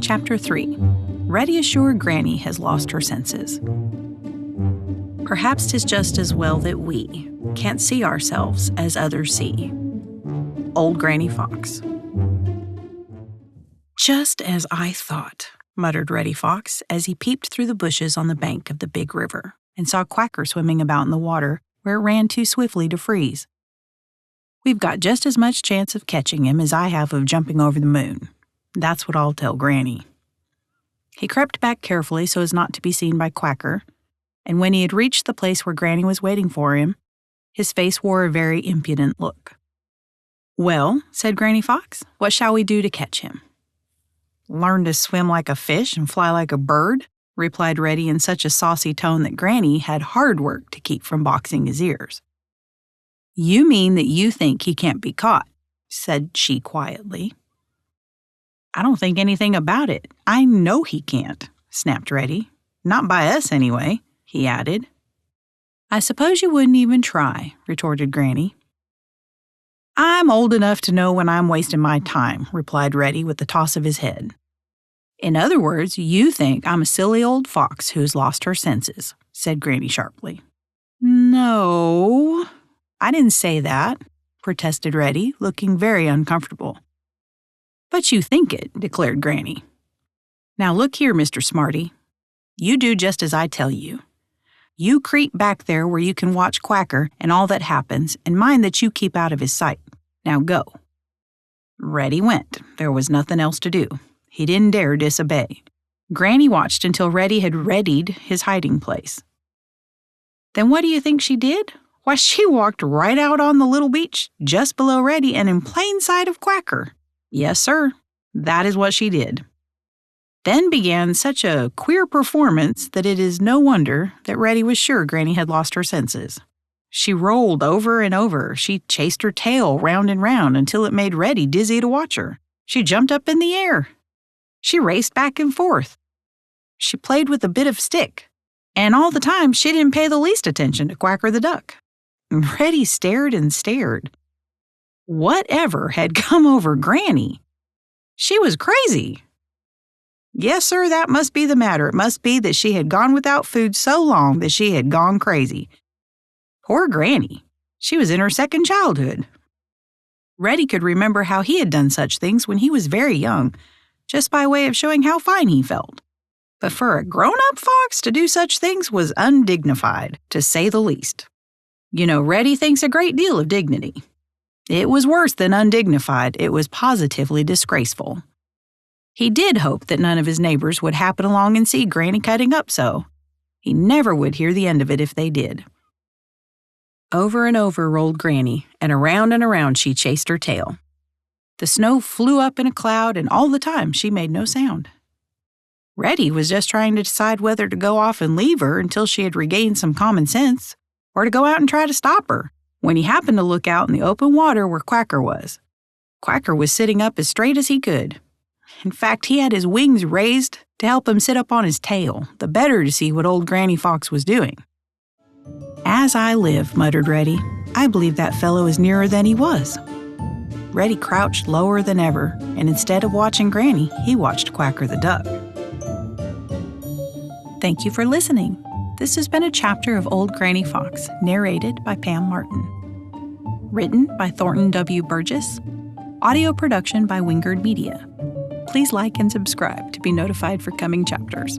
Chapter 3. Reddy is sure Granny has lost her senses. Perhaps 'tis just as well that we can't see ourselves as others see. Old Granny Fox. Just as I thought, muttered Reddy Fox as he peeped through the bushes on the bank of the big river and saw Quacker swimming about in the water where it ran too swiftly to freeze. We've got just as much chance of catching him as I have of jumping over the moon. That's what I'll tell Granny. He crept back carefully so as not to be seen by Quacker, and when he had reached the place where Granny was waiting for him, his face wore a very impudent look. "Well," said Granny Fox, "what shall we do to catch him?" "Learn to swim like a fish and fly like a bird," replied Reddy in such a saucy tone that Granny had hard work to keep from boxing his ears. "You mean that you think he can't be caught," said she quietly. "I don't think anything about it. I know he can't," snapped Reddy. "Not by us, anyway," he added. "I suppose you wouldn't even try," retorted Granny. "I'm old enough to know when I'm wasting my time," replied Reddy with a toss of his head. "In other words, you think I'm a silly old fox who's lost her senses," said Granny sharply. "No, I didn't say that," protested Reddy, looking very uncomfortable. "But you think it," declared Granny. "Now look here, Mr. Smarty. You do just as I tell you. You creep back there where you can watch Quacker and all that happens, and mind that you keep out of his sight. Now go." Reddy went. There was nothing else to do. He didn't dare disobey. Granny watched until Reddy had readied his hiding place. Then what do you think she did? Why, she walked right out on the little beach, just below Reddy and in plain sight of Quacker. Yes, sir, that is what she did. Then began such a queer performance that it is no wonder that Reddy was sure Granny had lost her senses. She rolled over and over. She chased her tail round and round until it made Reddy dizzy to watch her. She jumped up in the air. She raced back and forth. She played with a bit of stick. And all the time, she didn't pay the least attention to Quacker the Duck. Reddy stared and stared. Whatever had come over Granny? She was crazy. Yes, sir, that must be the matter. It must be that she had gone without food so long that she had gone crazy. Poor Granny. She was in her second childhood. Reddy could remember how he had done such things when he was very young, just by way of showing how fine he felt. But for a grown-up fox to do such things was undignified, to say the least. You know, Reddy thinks a great deal of dignity. It was worse than undignified. It was positively disgraceful. He did hope that none of his neighbors would happen along and see Granny cutting up so. He never would hear the end of it if they did. Over and over rolled Granny, and around she chased her tail. The snow flew up in a cloud, and all the time she made no sound. Reddy was just trying to decide whether to go off and leave her until she had regained some common sense, or to go out and try to stop her, when he happened to look out in the open water where Quacker was. Quacker was sitting up as straight as he could. In fact, he had his wings raised to help him sit up on his tail, the better to see what old Granny Fox was doing. "As I live," muttered Reddy, "I believe that fellow is nearer than he was." Reddy crouched lower than ever, and instead of watching Granny, he watched Quacker the Duck. Thank you for listening. This has been a chapter of Old Granny Fox, narrated by Pam Martin. Written by Thornton W. Burgess. Audio production by Wingerd Media. Please like and subscribe to be notified for coming chapters.